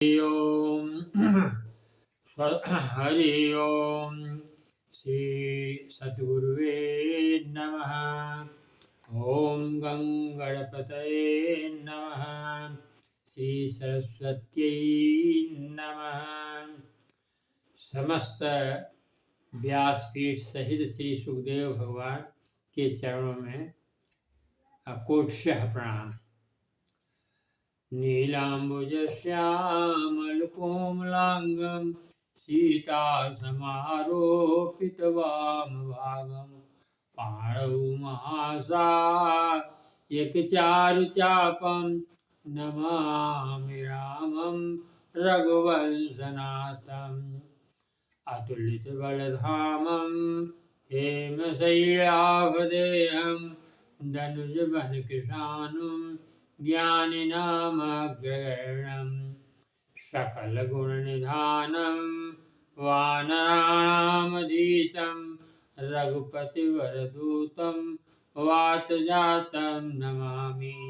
ओम हरि ओम श्री सद्गुरुवे नमः। ओम गं गणपतये नमः। श्री सरस्वत्यै नमः। समस्त व्यासपीठ सहित श्री सुखदेव भगवान के चरणों में कोटशः प्रणाम। नीलाम्बुजश्यामलकोमलाङ्गं सीतासमारोपितवामभागं पाणौ महासायकचारुचापं नमामि रामं रघुवंशनाथम् अतुलितबलधामं हेमशैलाभदेहं धनुजवनकृशानुं ज्ञानिनामग्रगण्यं सकलगुणनिधानं वानराणामधीशं रघुपतिवरदूतं वातजातं नमामि।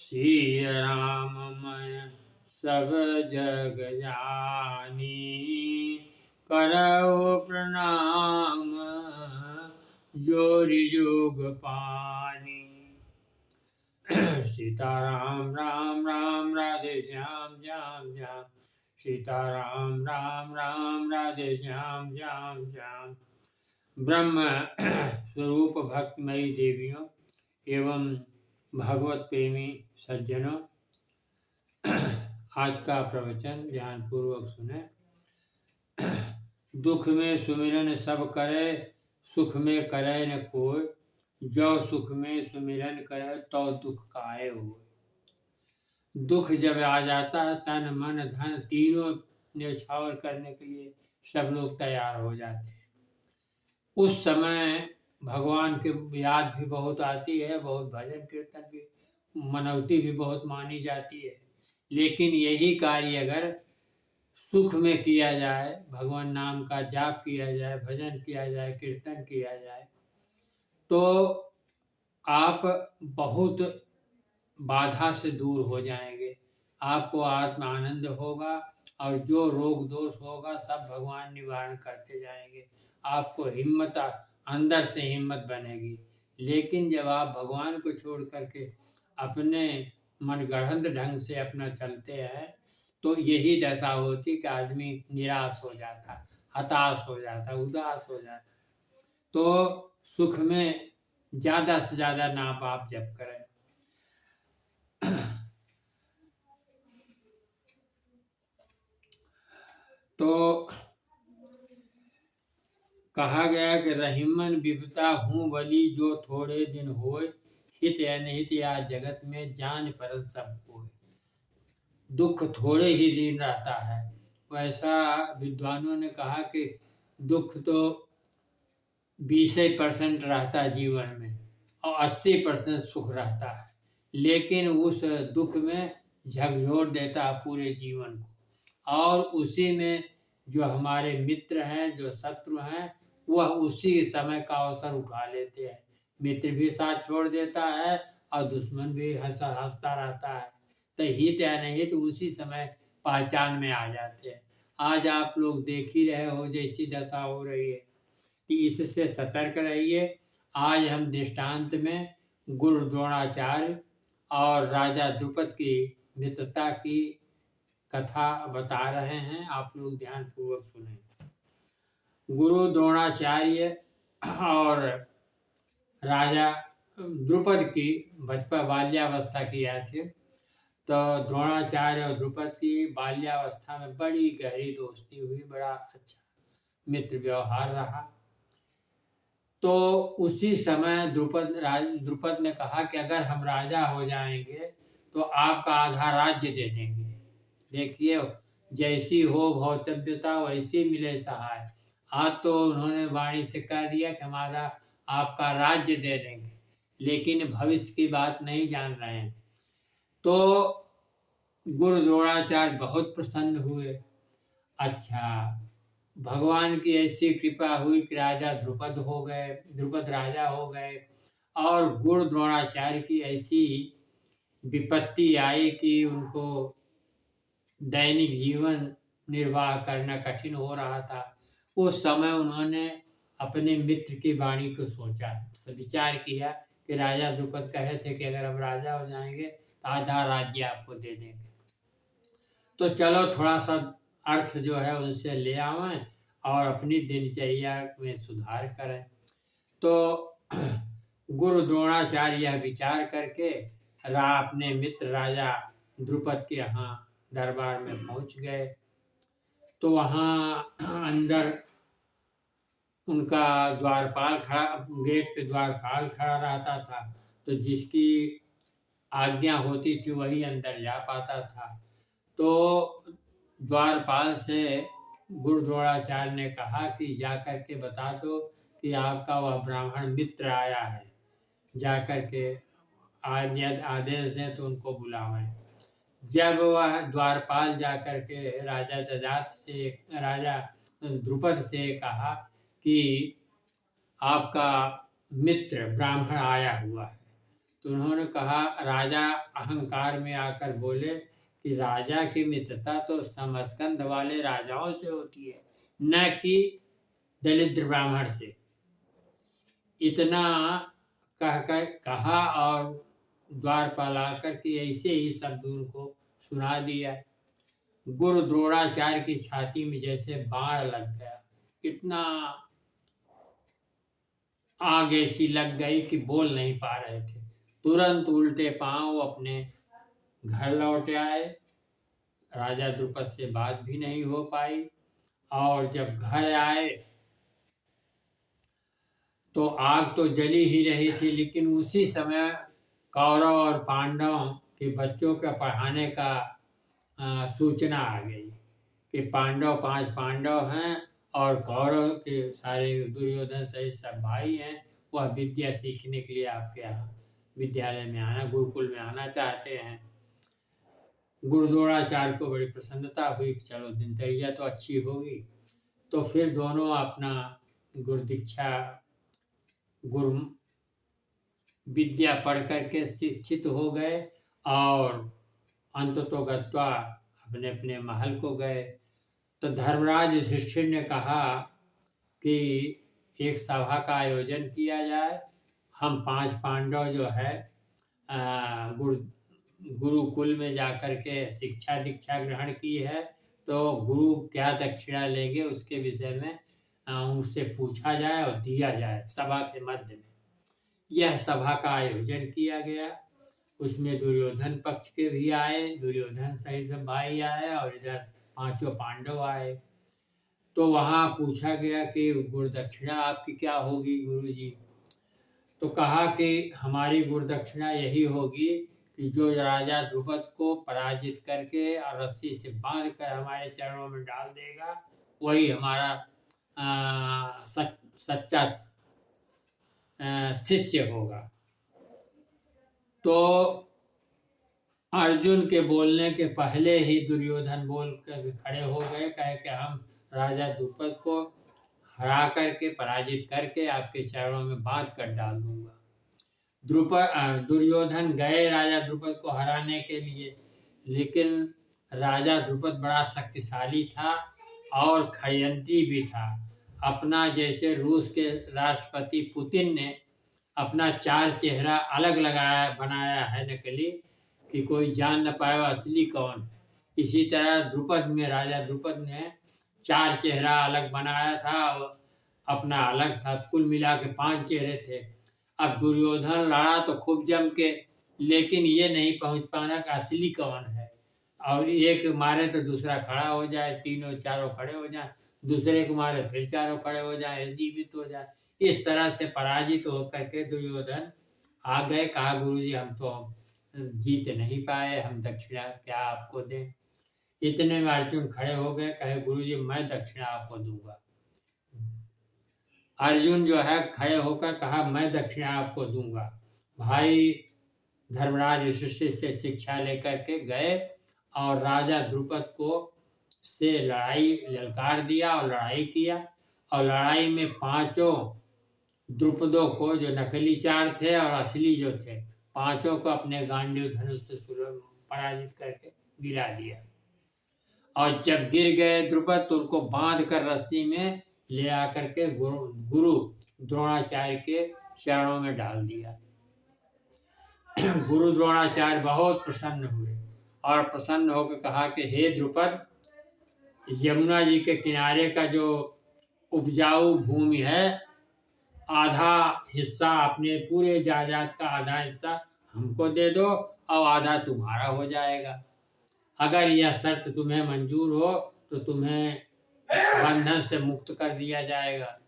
श्री राममय सब जग जानी करौ प्रणाम जोरि जोग पानी। सीताराम राम राम राधे श्याम श्याम श्याम। सीताराम राम राम राधे श्याम श्याम श्याम। ब्रह्म स्वरूप भक्तमयी देवियों एवं भगवत प्रेमी सज्जनों, आज का प्रवचन ध्यान पूर्वक सुने। दुख में सुमिरन सब करे, सुख में करे न कोई। जो सुख में सुमिरन करे तो दुख काहे होए। दुख जब आ जाता है, तन मन धन तीनों न्यौछावर करने के लिए सब लोग तैयार हो जाते हैं। उस समय भगवान की याद भी बहुत आती है, बहुत भजन कीर्तन भी, मनौती भी बहुत मानी जाती है। लेकिन यही कार्य अगर सुख में किया जाए, भगवान नाम का जाप किया जाए, भजन किया जाए, कीर्तन किया जाए, तो आप बहुत बाधा से दूर हो जाएंगे। आपको आत्म आनंद होगा और जो रोग दोष होगा सब भगवान निवारण करते जाएंगे। आपको हिम्मत, अंदर से हिम्मत बनेगी। लेकिन जब आप भगवान को छोड़ करके अपने मनगढ़ंत ढंग से अपना चलते हैं, तो यही दशा होती कि आदमी निराश हो जाता, हताश हो जाता, उदास हो जाता। तो सुख में ज़्यादा से ज़्यादा नाम आप जप करें। तो कहा गया कि रहीमन विपता हूँ बली जो थोड़े दिन होए, हित अनहित या जगत में जान पर सब होए। दुख थोड़े ही दिन रहता है। वैसा विद्वानों ने कहा कि दुख तो 20% रहता है जीवन में और 80% सुख रहता है। लेकिन उस दुख में झकझोर देता है पूरे जीवन को। और उसी में जो हमारे मित्र हैं, जो शत्रु हैं, वह उसी समय का अवसर उठा लेते हैं। मित्र भी साथ छोड़ देता है और दुश्मन भी हंसता रहता है। तो हित या नहीं तो उसी समय पहचान में आ जाते हैं। आज आप लोग देख ही रहे हो जैसी दशा हो रही है, इससे सतर्क रहिए। आज हम दृष्टांत में गुरु द्रोणाचार्य और राजा द्रुपद की मित्रता की कथा बता रहे हैं। आप लोग ध्यान पूर्वक सुने। गुरु द्रोणाचार्य और राजा द्रुपद की बचपन बाल्यावस्था की याद थी। तो द्रोणाचार्य और द्रुपद की बाल्यावस्था में बड़ी गहरी दोस्ती हुई, बड़ा अच्छा मित्र व्यवहार रहा। तो उसी समय द्रुपद ने कहा कि अगर हम राजा हो जाएंगे तो आपका आधा राज्य दे देंगे। देखिए, जैसी हो भौतव्यता वैसी मिले सहाय। आज तो उन्होंने वाणी से कह दिया कि हम आधा आपका राज्य दे देंगे, लेकिन भविष्य की बात नहीं जान रहे हैं। तो गुरु द्रोणाचार्य बहुत प्रसन्न हुए। अच्छा, भगवान की ऐसी कृपा हुई कि द्रुपद राजा हो गए। और गुरु द्रोणाचार्य की ऐसी विपत्ति आई कि उनको दैनिक जीवन निर्वाह करना कठिन हो रहा था, उस समय उन्होंने अपने मित्र की वाणी को सोचा, विचार किया कि राजा द्रुपद कहे थे कि अगर हम राजा हो जाएंगे तो आधा राज्य आपको दे देंगे, तो चलो थोड़ा सा अर्थ जो है उनसे ले आवें और अपनी दिनचर्या में सुधार करें। तो गुरु द्रोणाचार्य यह विचार करके अपने मित्र राजा द्रुपद के यहाँ दरबार में पहुंच गए। तो वहाँ अंदर उनका द्वारपाल खड़ा, गेट पे द्वारपाल खड़ा रहता था, तो जिसकी आज्ञा होती थी वही अंदर जा पाता था। तो द्वारपाल से गुरु द्रोणाचार्य ने कहा कि जा कर के बता दो कि आपका वह ब्राह्मण मित्र आया है, जा कर के आदेश दें तो उनको बुलावें। जब वह द्वारपाल जा कर के राजा द्रुपद से कहा कि आपका मित्र ब्राह्मण आया हुआ है, तो उन्होंने कहा, राजा अहंकार में आकर बोले कि राजा की मित्रता तो समस्कंद वाले राजाओं से होती है, न कि दलिद्र ब्राह्मण से। इतना कहकर कहा और द्वारपाल आकर के ऐसे ही शब्द उनको सुना दिया। गुरु द्रोणाचार्य की छाती में जैसे बाण लग गया, इतना आग ऐसी लग गई कि बोल नहीं पा रहे थे। तुरंत उल्टे पांव अपने घर लौट आए, राजा द्रुपद से बात भी नहीं हो पाई। और जब घर आए तो आग तो जली ही रही थी, लेकिन उसी समय कौरव और पांडव के बच्चों का पढ़ाने का सूचना आ गई कि 5 पांडव हैं और कौरव के सारे दुर्योधन सहित सब भाई हैं, वह विद्या सीखने के लिए आपके यहाँ विद्यालय में आना, गुरुकुल में आना चाहते हैं। गुरु द्रोणाचार्य को बड़ी प्रसन्नता हुई, चलो दिनचर्या तो अच्छी होगी। तो फिर दोनों अपना गुरु विद्या पढ़ करके शिक्षित हो गए और अंततोगत्वा अपने अपने महल को गए। तो धर्मराज युधिष्ठिर ने कहा कि एक सभा का आयोजन किया जाए, हम 5 पांडव जो है गुरुकुल में जाकर के शिक्षा दीक्षा ग्रहण की है, तो गुरु क्या दक्षिणा लेंगे उसके विषय में उनसे पूछा जाए और दिया जाए सभा के मध्य में। यह सभा का आयोजन किया गया। उसमें दुर्योधन पक्ष के भी आए, दुर्योधन सहित सब भाई आए और इधर 5 पांडव आए। तो वहाँ पूछा गया कि गुरु दक्षिणा आपकी क्या होगी गुरुजी? तो कहा कि हमारी गुरु दक्षिणा यही होगी कि जो राजा द्रुपद को पराजित करके और रस्सी से बांध कर हमारे चरणों में डाल देगा, वही हमारा सच्चा शिष्य होगा। तो अर्जुन के बोलने के पहले ही दुर्योधन बोल कर खड़े हो गए, कहे कि हम राजा द्रुपद को हरा करके पराजित करके आपके चरणों में बांध कर डाल दूंगा। दुर्योधन गए राजा द्रुपद को हराने के लिए, लेकिन राजा द्रुपद बड़ा शक्तिशाली था और खड़यंत्री भी था। अपना जैसे रूस के राष्ट्रपति पुतिन ने अपना 4 चेहरा अलग बनाया है नकली, कि कोई जान न पाए असली कौन है, इसी तरह राजा द्रुपद ने 4 चेहरा अलग बनाया था, अपना अलग था, कुल मिला के 5 चेहरे थे। अब दुर्योधन लड़ा तो खूब जम के, लेकिन ये नहीं पहुंच पाना कि असली कौन है, और एक मारे तो दूसरा खड़ा हो जाए, तीनों चारों खड़े हो जाए, दूसरे को मारे फिर चारों खड़े हो जाए, जीवित हो जाए। इस तरह से पराजित होकर के दुर्योधन आ गए। कहा, गुरुजी हम तो जीत नहीं पाए, हम दक्षिणा क्या आपको दें? इतने में अर्जुन खड़े हो गए, कहे गुरुजी मैं दक्षिणा आपको दूंगा। अर्जुन जो है खड़े होकर कहा, मैं दक्षिणा आपको दूंगा। भाई धर्मराज युधिष्ठिर से शिक्षा लेकर के गए और राजा द्रुपद को से लड़ाई ललकार दिया और लड़ाई किया, और लड़ाई में 5 द्रुपदों को, जो नकली 4 थे और असली जो थे पांचों को अपने गांडीव धनुष से पराजित करके गिरा दिया। और जब गिर गए द्रुपद तो उनको बांध कर रस्सी में ले आकर के गुरु द्रोणाचार्य के चरणों में डाल दिया। गुरु द्रोणाचार्य बहुत प्रसन्न हुए और प्रसन्न होकर कहा कि हे द्रुपद, यमुना जी के किनारे का जो उपजाऊ भूमि है, आधा हिस्सा अपने पूरे जायदाद का आधा हिस्सा हमको दे दो और आधा तुम्हारा हो जाएगा। अगर यह शर्त तुम्हें मंजूर हो तो तुम्हें बंधन से मुक्त कर दिया जाएगा।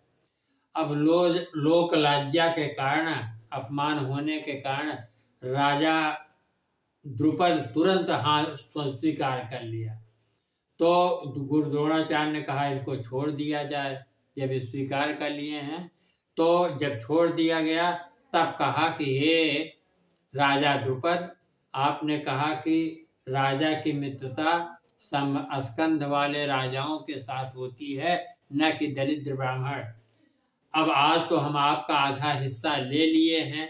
अब लोक लज्जा के कारण, अपमान होने के कारण राजा द्रुपद तुरंत हाँ स्वीकार कर लिया। तो गुरु द्रोणाचार्य ने कहा इनको छोड़ दिया जाए। जब ये स्वीकार कर लिए हैं तो जब छोड़ दिया गया तब कहा कि हे राजा द्रुपद, आपने कहा कि राजा की मित्रता स्कंध वाले राजाओं के साथ होती है, न कि दरिद्र ब्राह्मण। अब आज तो हम आपका आधा हिस्सा ले लिए हैं,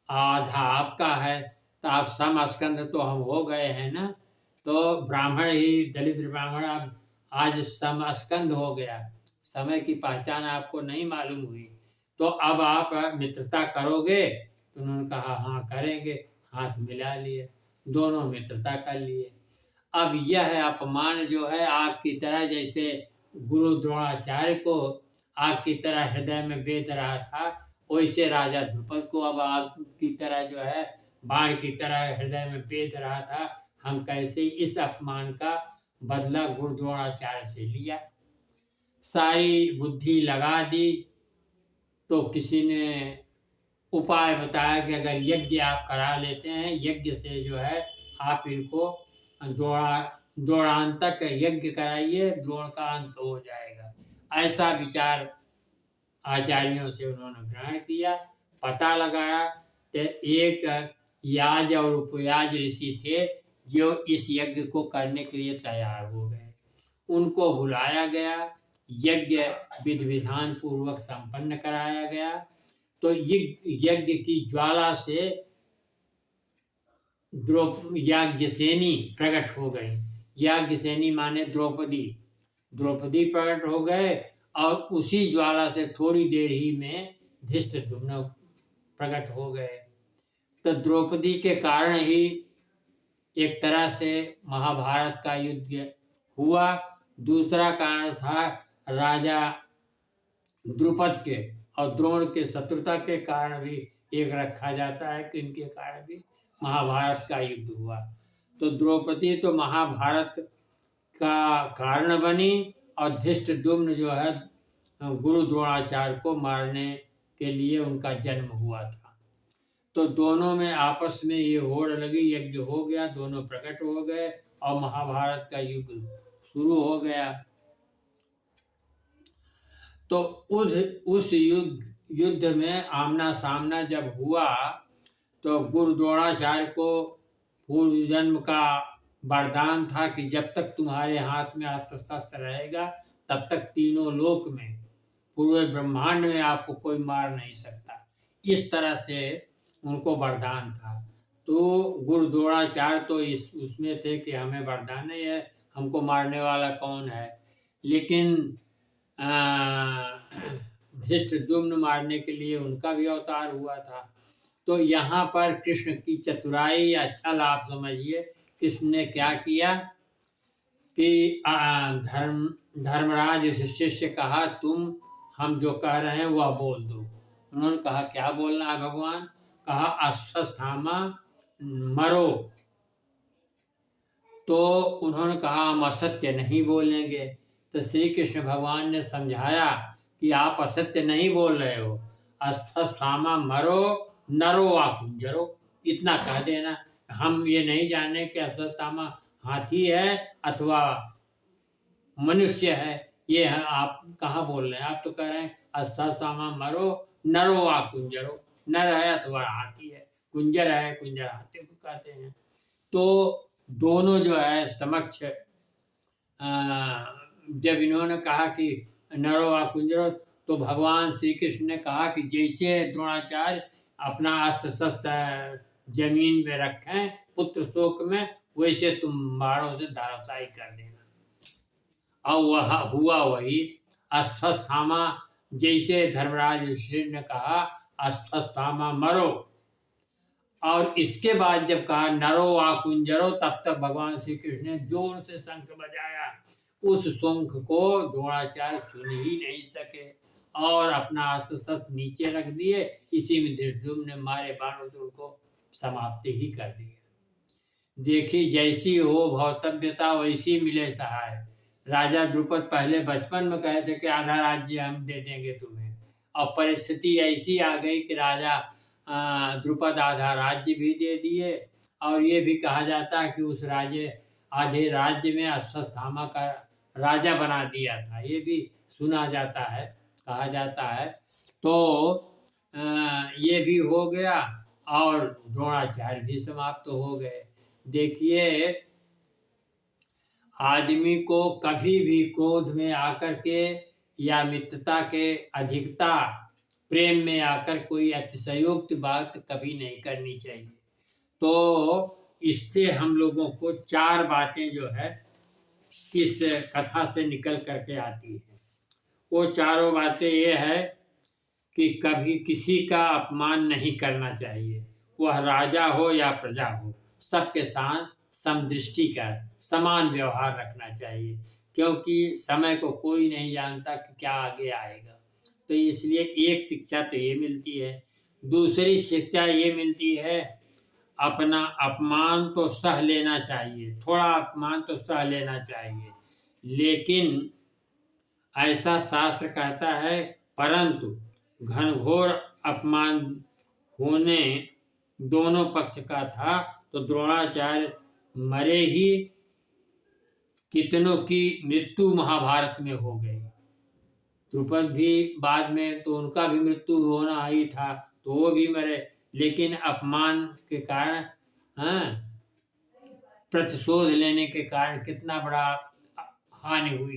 आधा आपका है, तो आप स्कंध तो हम हो गए हैं ना। तो ब्राह्मण ही दरिद्र ब्राह्मण अब आज स्कंध हो गया। समय की पहचान आपको नहीं मालूम हुई, तो अब आप मित्रता करोगे? तो उन्होंने कहा हाँ करेंगे। हाथ मिला लिए, दोनों मित्रता कर लिए। अब यह अपमान जो है आग की तरह, जैसे गुरु द्रोणाचार्य को आग की तरह हृदय में बेध रहा था, वैसे राजा द्रुपद को अब आग की तरह जो है, बाण की तरह हृदय में बेध रहा था। हम कैसे इस अपमान का बदला गुरु द्रोणाचार्य से लिया। सारी बुद्धि लगा दी तो किसी ने उपाय बताया कि अगर यज्ञ आप करा लेते हैं, यज्ञ से जो है आप इनको द्रोणांतक यज्ञ कराइए, द्रोण का अंत हो जाएगा। ऐसा विचार आचार्यों से उन्होंने ग्रहण किया। पता लगाया तो एक याज और उपयाज ऋषि थे जो इस यज्ञ को करने के लिए तैयार हो गए। उनको बुलाया गया, यज्ञ विधि विधान पूर्वक संपन्न कराया गया। तो यज्ञ की ज्वाला से याज्ञसेनी प्रकट हो गई। याज्ञसेनी माने द्रौपदी। द्रौपदी प्रकट हो गए और उसी ज्वाला से थोड़ी देर ही में धृष्टद्युम्न प्रकट हो गए। तो द्रौपदी के कारण ही एक तरह से महाभारत का युद्ध हुआ। दूसरा कारण था राजा द्रुपद के और द्रोण के शत्रुता के कारण भी एक रखा जाता है कि इनके कारण भी महाभारत का युद्ध हुआ। तो द्रौपदी तो महाभारत का कारण बनी और धृष्टद्युम्न जो है गुरु द्रोणाचार्य को मारने के लिए उनका जन्म हुआ था। तो दोनों में आपस में ये होड़ लगी, यज्ञ हो गया, दोनों प्रकट हो गए और महाभारत का युद्ध शुरू हो गया। तो उस युद्ध में आमना सामना जब हुआ तो गुरु द्रोणाचार्य को पूर्व जन्म का वरदान था कि जब तक तुम्हारे हाथ में अस्त्र शस्त्र रहेगा तब तक तीनों लोक में, पूरे ब्रह्मांड में आपको कोई मार नहीं सकता। इस तरह से उनको वरदान था। तो गुरु द्रोणाचार्य तो उसमें थे कि हमें वरदान नहीं है, हमको मारने वाला कौन है। लेकिन धृष्टद्युम्न मारने के लिए उनका भी अवतार हुआ था। तो यहाँ पर कृष्ण की चतुराई या छल आप समझिए। कृष्ण ने क्या किया कि धर्मराज युधिष्ठिर से कहा तुम हम जो कह रहे हैं वह बोल दो। उन्होंने कहा क्या बोलना है भगवान? कहा अश्वत्थामा मरो। तो उन्होंने कहा हम असत्य नहीं बोलेंगे। तो श्री कृष्ण भगवान ने समझाया कि आप असत्य नहीं बोल रहे हो, अश्वत्थामा मरो नरो वा कुंजरो, इतना कह देना। हम ये नहीं जाने कि अश्वत्थामा हाथी है अथवा मनुष्य है, ये है आप कहाँ बोल रहे हैं? आप तो कह रहे हैं अश्वत्थामा मरो नरो वा कुंजरो, नर है अथवा हाथी है, कुंजर है, कुंजर हाथी को कहते हैं। तो दोनों जो है समक्ष जब इन्होंने कहा कि नरो वा कुंजरो, तो भगवान श्री कृष्ण ने कहा कि जैसे द्रोणाचार्य अपना अस्त्र शस्त्र जमीन में रखें पुत्र शोक में, वैसे तुम बाणों से धराशायी कर देना। और वह हुआ वही। अश्वत्थामा, जैसे धर्मराज युधिष्ठिर ने कहा अश्वत्थामा मरो, और इसके बाद जब कहा नरो वा कुंजरो, तब तक भगवान श्री कृष्ण ने जोर से शंख बजाया। उस शंख को द्रोणाचार्य सुन ही नहीं सके और अपना अस्त्र शस्त्र नीचे रख दिए। इसी में धृष्टद्युम्न ने मारे बाणों से उनको समाप्ति ही कर दी। देखी जैसी हो भौतव्यता वैसी मिले सहाय। राजा द्रुपद पहले बचपन में कहे थे कि आधा राज्य हम दे देंगे तुम्हें, और परिस्थिति ऐसी आ गई कि राजा द्रुपद आधा राज्य भी दे दिए, और ये भी कहा जाता है कि उस आधे राज्य में अश्वत्थामा का राजा बना दिया था, ये भी सुना जाता है, कहा जाता है। तो ये भी हो गया और द्रोणाचार्य भी समाप्त हो गए। देखिए, आदमी को कभी भी क्रोध में आकर के या मित्रता के अधिकता प्रेम में आकर कोई अतिशयोक्त बात कभी नहीं करनी चाहिए। तो इससे हम लोगों को 4 बातें जो है इस कथा से निकल करके आती है। वो चारों बातें ये है कि कभी किसी का अपमान नहीं करना चाहिए, वह राजा हो या प्रजा हो, सबके साथ समदृष्टि का समान व्यवहार रखना चाहिए, क्योंकि समय को कोई नहीं जानता कि क्या आगे आएगा। तो इसलिए एक शिक्षा तो ये मिलती है। दूसरी शिक्षा ये मिलती है, अपना अपमान तो सह लेना चाहिए, थोड़ा अपमान तो सह लेना चाहिए, लेकिन ऐसा शास्त्र कहता है, परंतु घनघोर अपमान होने दोनों पक्ष का था, तो द्रोणाचार्य मरे ही, कितनों की मृत्यु महाभारत में हो गई। द्रुपद भी बाद में तो उनका भी मृत्यु होना ही था, तो वो भी मरे, लेकिन अपमान के कारण, प्रतिशोध लेने के कारण कितना बड़ा हानि हुई।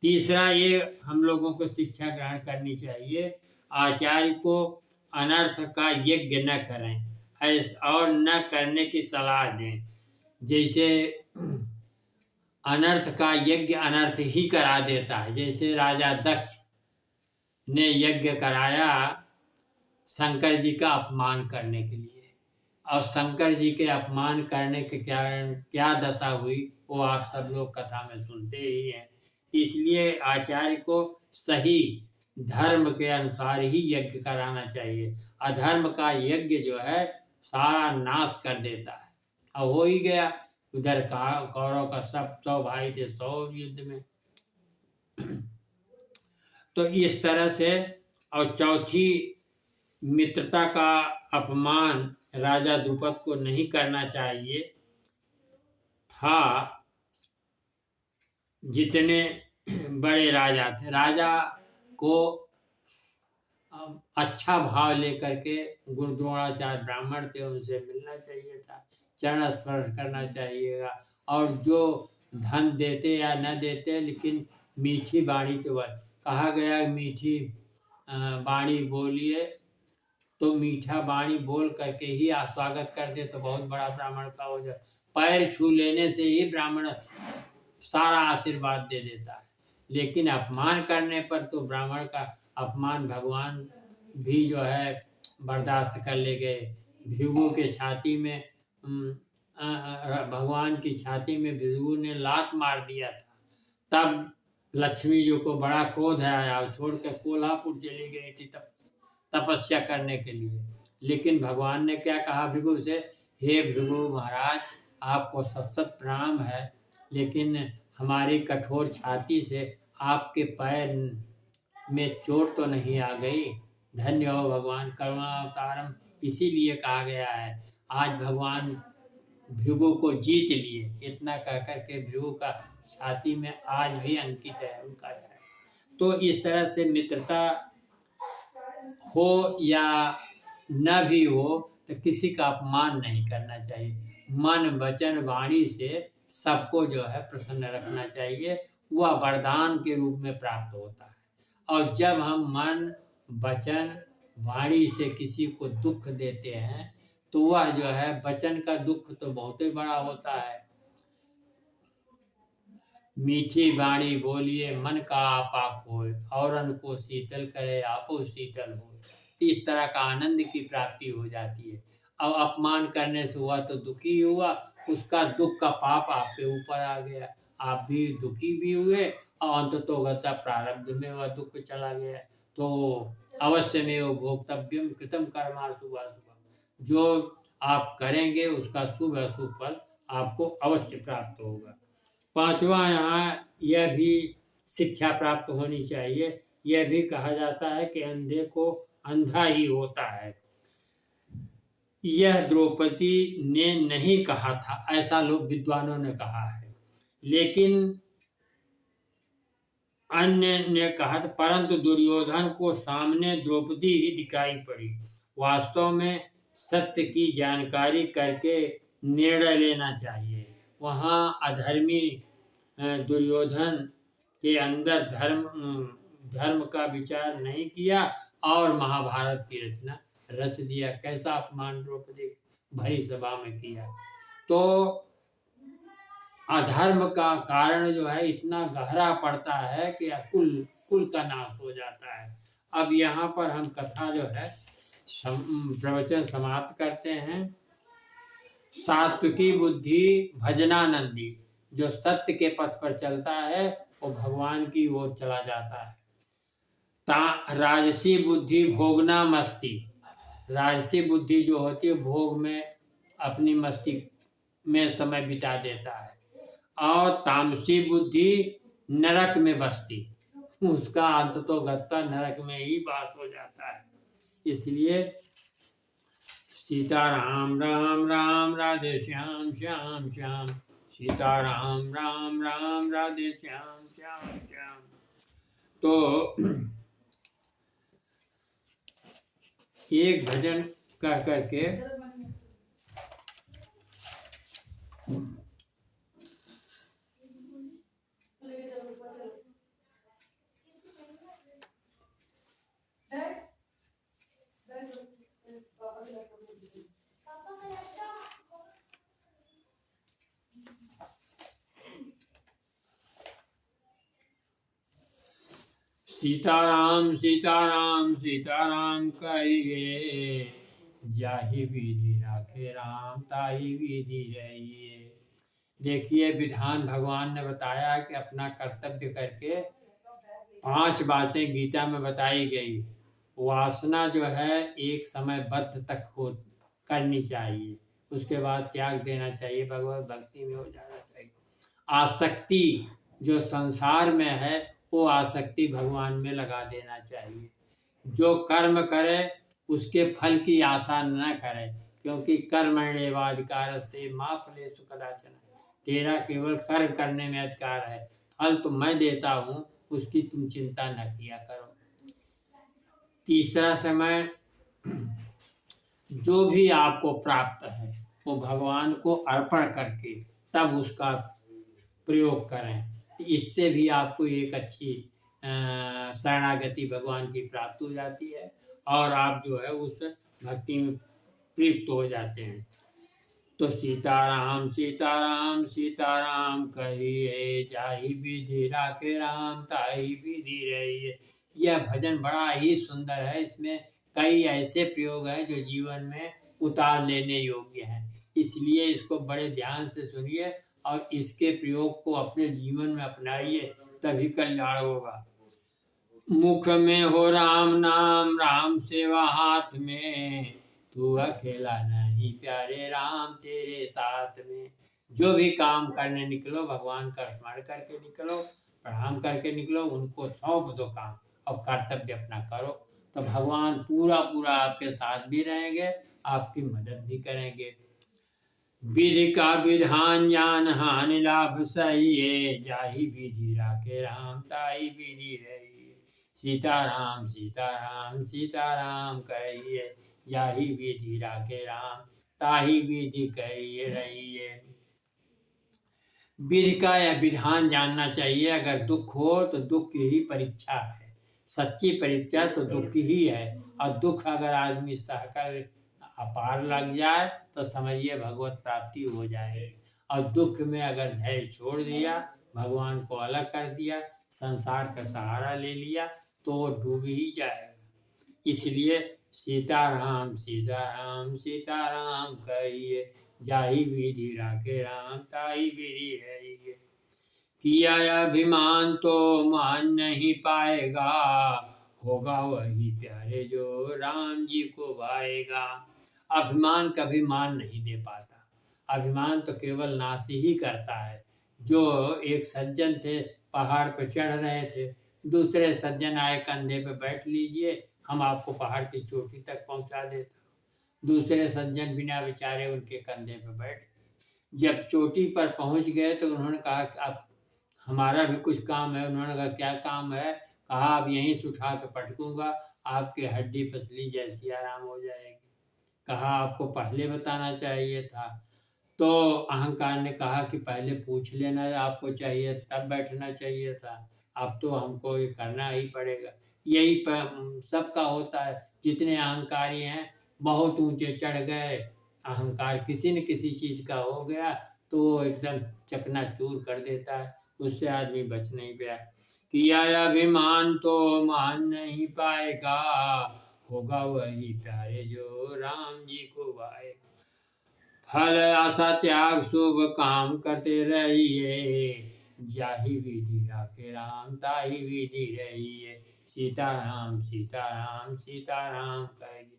तीसरा ये हम लोगों को शिक्षा ग्रहण करनी चाहिए, आचार्य को अनर्थ का यज्ञ न करें और न करने की सलाह दें। जैसे अनर्थ का यज्ञ अनर्थ ही करा देता है। जैसे राजा दक्ष ने यज्ञ कराया शंकर जी का अपमान करने के लिए, और शंकर जी के अपमान करने के कारण क्या दशा हुई वो आप सब लोग कथा में सुनते ही हैं। इसलिए आचार्य को सही धर्म के अनुसार ही यज्ञ कराना चाहिए। अधर्म का यज्ञ जो है सारा नाश कर देता है। अब हो ही गया, उधर कौरव का सब 100 भाई थे, 100 युद्ध में। तो इस तरह से। और चौथी, मित्रता का अपमान राजा द्रुपद को नहीं करना चाहिए था। जितने बड़े राजा थे, राजा को अच्छा भाव लेकर के, गुरु द्रोणाचार्य ब्राह्मण थे, उनसे मिलना चाहिए था, चरण स्पर्श करना चाहिएगा, और जो धन देते या न देते, लेकिन मीठी वाणी तो कहा गया, मीठी वाणी बोलिए, तो मीठा वाणी बोल करके ही आप स्वागत कर दे तो बहुत बड़ा ब्राह्मण का हो जाए। पैर छू लेने से ही ब्राह्मण सारा आशीर्वाद दे देता है, लेकिन अपमान करने पर तो ब्राह्मण का अपमान भगवान भी जो है बर्दाश्त कर ले गए। भृगु के छाती में भगवान की छाती में भृगु ने लात मार दिया था, तब लक्ष्मी जी को बड़ा क्रोध आया, छोड़ कर कोल्हापुर चली गई थी तपस्या करने के लिए। लेकिन भगवान ने क्या कहा भृगु से, हे भृगु महाराज, आपको सत प्रणाम है, लेकिन हमारी कठोर छाती से आपके पैर में चोट तो नहीं आ गई। धन्य हो भगवान, करुणावतारम इसीलिए कहा गया है। आज भगवान भृगु को जीत लिए, इतना कहकर के भृगु का छाती में आज भी अंकित है उनका। तो इस तरह से मित्रता हो या न भी हो, तो किसी का अपमान नहीं करना चाहिए। मन वचन वाणी से सबको जो है प्रसन्न रखना चाहिए, वह वरदान के रूप में प्राप्त होता है। और जब हम मन वचन वाणी से किसी को दुख देते हैं तो वह जो है वचन का दुख तो बहुत ही बड़ा होता है। मीठी वाणी बोलिए मन का आपा खोए, औरन को शीतल करे आपो शीतल हो। तो इस तरह का आनंद की प्राप्ति हो जाती है। अब अपमान करने से हुआ तो दुखी हुआ, उसका दुख का पाप आपके ऊपर आ गया, आप भी दुखी भी हुए और अंततोगत्वा प्रारब्ध में वह दुख चला गया। तो अवश्य में वो भोक्तव्यम कृतम कर्मा शुभाशुभम, जो आप करेंगे उसका शुभ अशुभ फल आपको अवश्य प्राप्त होगा। पांचवा यहाँ यह भी शिक्षा प्राप्त होनी चाहिए, यह भी कहा जाता है कि अंधे को अंधा ही होता है। यह द्रौपदी ने नहीं कहा था, ऐसा लोग विद्वानों ने कहा है, लेकिन अन्य ने कहा था, परंतु दुर्योधन को सामने द्रौपदी ही दिखाई पड़ी। वास्तव में सत्य की जानकारी करके निर्णय लेना चाहिए। वहाँ अधर्मी दुर्योधन के अंदर धर्म का विचार नहीं किया और महाभारत की रचना रच दिया। कैसा अपमान द्रौपदी भरी सभा में किया। तो अधर्म का कारण जो है इतना गहरा पड़ता है कि कुल का नाश हो जाता है। अब यहाँ पर हम कथा जो है प्रवचन समाप्त करते हैं। सात्विकी बुद्धि भजनानंदी, जो सत्य के पथ पर चलता है वो भगवान की ओर चला जाता है। राजसी बुद्धि भोगना मस्ती, राजसी बुद्धि जो होती है भोग में अपनी मस्ती में समय बिता देता है। और तामसी बुद्धि नरक में बसती, उसका अंत तो गत्ता नरक में ही वास हो जाता है। इसलिए सीता राम राम राम राधे श्याम श्याम श्याम, सीता राम राम राम राधे श्याम श्याम श्याम। तो एक भजन कह करके सीताराम सीताराम सीताराम कहिए, जाहि विधि राखे राम ताहि विधि रहिए। देखिए विधान भगवान ने बताया कि अपना कर्तव्य करके 5 बातें गीता में बताई गई। वासना जो है एक समय बद्ध तक हो करनी चाहिए, उसके बाद त्याग देना चाहिए, भगवत भक्ति में हो जाना चाहिए। आसक्ति जो संसार में है वो आसक्ति भगवान में लगा देना चाहिए। जो कर्म करे उसके फल की आशा न करे, क्योंकि कर्मण्येवाधिकारस्ते मा फलेषु कदाचन, तेरा केवल कर्म करने में अधिकार है, फल तो मैं देता हूँ, उसकी तुम चिंता न किया करो। तीसरा समय, जो भी आपको प्राप्त है वो भगवान को अर्पण करके तब उसका प्रयोग करें, इससे भी आपको एक अच्छी शरणागति भगवान की प्राप्त हो जाती है और आप जो है उस भक्ति में प्रयुक्त हो जाते हैं। तो सीताराम सीताराम सीताराम कहिए, जाहि विधि राखे राम ताहि विधि रहिए। यह भजन बड़ा ही सुंदर है, इसमें कई ऐसे प्रयोग हैं जो जीवन में उतार लेने योग्य हैं, इसलिए इसको बड़े ध्यान से सुनिए और इसके प्रयोग को अपने जीवन में अपनाइए, तभी कल्याण होगा। मुख में हो राम नाम, राम सेवा हाथ में, तू अकेला नहीं प्यारे राम तेरे साथ में। जो भी काम करने निकलो भगवान का स्मरण करके निकलो, प्रणाम करके निकलो, उनको सौंप दो काम और कर्तव्य अपना करो, तो भगवान पूरा पूरा आपके साथ भी रहेंगे, आपकी मदद भी करेंगे। विधि का विधान ज्ञान हानि लाभ सही है, जाहि विधि राखे राम ताहि विधि रहिए। सीताराम सीताराम सीताराम कहिए, जाहि विधि राखे राम ताहि विधि कहिए रहिए। विधि का यह विधान जानना चाहिए। अगर दुख हो तो दुख की ही परीक्षा है, सच्ची परीक्षा तो दुख ही है, और दुख अगर आदमी सहकर अपार लग जाए तो समझिए भगवत प्राप्ति हो जाएगी। और दुख में अगर धैर्य छोड़ दिया, भगवान को अलग कर दिया, संसार का सहारा ले लिया, तो वो डूब ही जाएगा। इसलिए सीताराम सीताराम सीताराम कहिए, जाहि विधि राखे राम ताहि विधि रहिए। किया अभिमान तो मान नहीं पाएगा, होगा वही प्यारे जो राम जी को भाएगा। अभिमान कभी मान नहीं दे पाता, अभिमान तो केवल नाश ही करता है। जो एक सज्जन थे, पहाड़ पर चढ़ रहे थे, दूसरे सज्जन आए, कंधे पे बैठ लीजिए, हम आपको पहाड़ की चोटी तक पहुंचा देते। दूसरे सज्जन बिना विचारे उनके कंधे पे बैठ गए। जब चोटी पर पहुंच गए तो उन्होंने कहा कि अब हमारा भी कुछ काम है। उन्होंने कहा क्या काम है? कहा अब यहीं से उठा के पटकूंगा, आपकी हड्डी पसली जैसी आराम हो जाएगी। कहा आपको पहले बताना चाहिए था। तो अहंकार ने कहा कि पहले पूछ लेना आपको चाहिए, तब बैठना चाहिए था। अब तो हमको ये करना ही पड़ेगा। यही सबका होता है। जितने अहंकारी हैं बहुत ऊंचे चढ़ गए, अहंकार किसी न किसी चीज का हो गया तो वो एकदम चकनाचूर कर देता है, उससे आदमी बच नहीं पाया। किया अभिमान तो मान नहीं पाएगा, होगा वही प्यारे जो राम जी को भाए। फल आशा त्याग शुभ काम करते रहिए, जाहि विधि राखे राम ताहि विधि रहिए। सीताराम सीताराम सीताराम कहिए।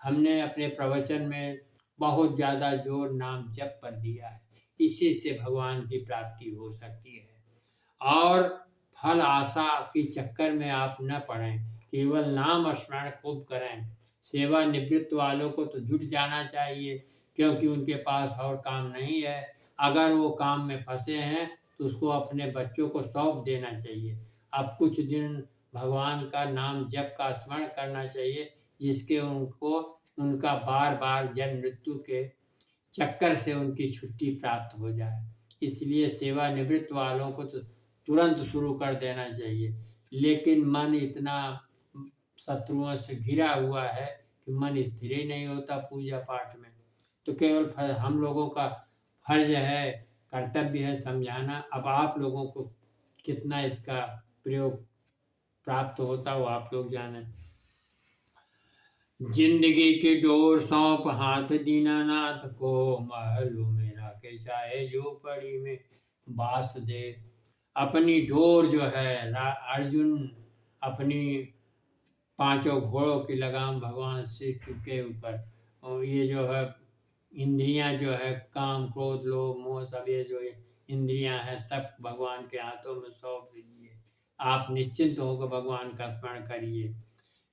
हमने अपने प्रवचन में बहुत ज़्यादा जोर नाम जप पर दिया है, इसी से भगवान की प्राप्ति हो सकती है। और फल आशा के चक्कर में आप न पड़ें, केवल नाम स्मरण खूब करें। सेवा निवृत्त वालों को तो जुट जाना चाहिए, क्योंकि उनके पास और काम नहीं है। अगर वो काम में फंसे हैं तो उसको अपने बच्चों को सौंप देना चाहिए। अब कुछ दिन भगवान का नाम जप का स्मरण करना चाहिए, जिसके उनको उनका बार बार जन्म मृत्यु के चक्कर से उनकी छुट्टी प्राप्त हो जाए। इसलिए सेवा निवृत्त वालों को तो तुरंत शुरू कर देना चाहिए। लेकिन मन इतना शत्रुओं से घिरा हुआ है कि मन स्थिर ही नहीं होता पूजा पाठ में। तो केवल हम लोगों का फर्ज है, कर्तव्य है समझाना। अब आप लोगों को कितना इसका प्रयोग प्राप्त होता हो आप लोग जाने। जिंदगी की डोर सौंप हाथ दीनानाथ को, महलों में राखे चाहे झोपड़ी में बास दे। अपनी डोर जो है अर्जुन अपनी पांचों घोड़ों की लगाम भगवान श्री के ऊपर, और ये जो है इंद्रियां जो है काम क्रोध लोभ मोह, सब ये जो इंद्रियां हैं सब भगवान के हाथों में सौंप दीजिए। आप निश्चिंत होकर भगवान का स्मरण करिए।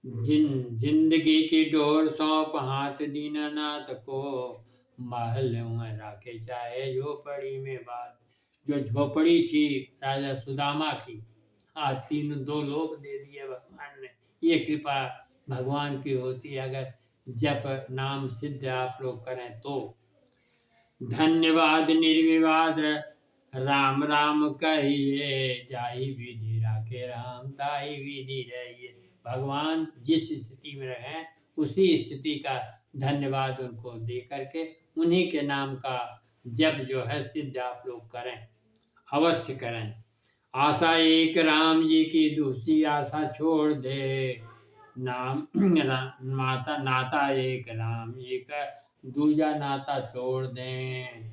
जिंदगी की डोर सौंप हाथ दीनानाथ को, महल में राखे चाहे झोपड़ी में बात। जो झोपड़ी थी राजा सुदामा की, आज दो लोक दे दिए भगवान ने। ये कृपा भगवान की होती है अगर जप नाम सिद्ध आप लोग करें तो। धन्यवाद निर्विवाद राम राम कहिए, जाहि विधि राखे राम ताहि विधि रहिए। भगवान जिस स्थिति में रहें उसी स्थिति का धन्यवाद उनको दे करके उन्हीं के नाम का जप जो है सिद्ध आप लोग करें, अवश्य करें। आशा एक राम जी की दूसरी आशा छोड़ दे, नाम माता नाता एक राम जी का दूजा नाता छोड़ दें।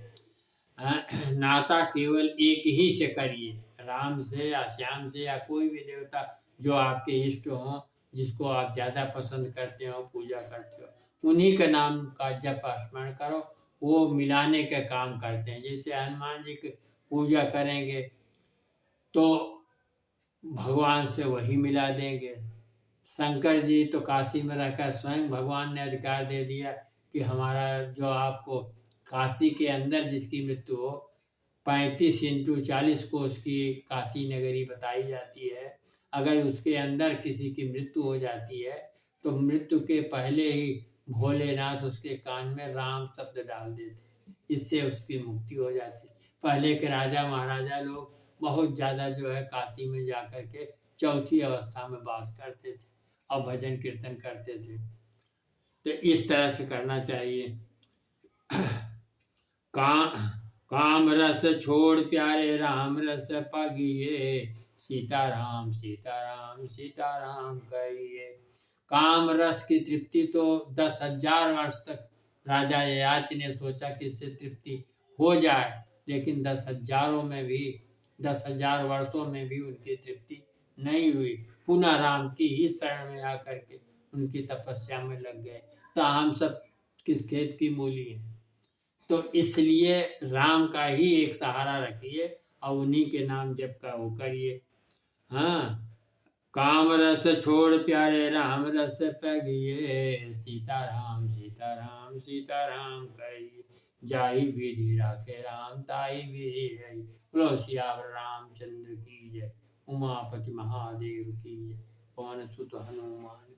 नाता केवल एक ही से करिए, राम से या श्याम से या कोई भी देवता जो आपके इष्ट हो, जिसको आप ज़्यादा पसंद करते हो पूजा करते हो, उन्हीं का नाम का जप स्मरण करो। वो मिलाने का काम करते हैं। जैसे हनुमान जी की पूजा करेंगे तो भगवान से वही मिला देंगे। शंकर जी तो काशी में रहकर स्वयं भगवान ने अधिकार दे दिया कि हमारा जो आपको काशी के अंदर जिसकी मृत्यु हो, 35 × 40 को उसकी काशी नगरी बताई जाती है। अगर उसके अंदर किसी की मृत्यु हो जाती है तो मृत्यु के पहले ही भोलेनाथ उसके कान में राम शब्द डाल देते, इससे उसकी मुक्ति हो जाती है। पहले के राजा महाराजा लोग बहुत ज़्यादा जो है काशी में जा कर के चौथी अवस्था में वास करते थे और भजन कीर्तन करते थे। तो इस तरह से करना चाहिए। काम काम रस छोड़ प्यारे राम रस पागिए, सीताराम सीताराम सीताराम कहिए। काम रस की तृप्ति तो 10,000 वर्ष तक राजा ययाति ने सोचा कि इससे तृप्ति हो जाए, लेकिन 10,000 वर्षों में भी उनकी तृप्ति नहीं हुई। पुनः राम की ही शरण में आकर के उनकी तपस्या में लग गए। तो हम सब किस खेत की मूली हैं। तो इसलिए राम का ही एक सहारा रखिए और उन्हीं के नाम जप का वो करिए। हाँ, काम रस छोड़ प्यारे राम रस पगिए, सीताराम सीताराम सीताराम कहिए। जाहि विधि राखे राम ताहि विधि रही, बोलो सियावर रामचंद्र की जय। उमापति महादेव की जय। पवन सुत हनुमान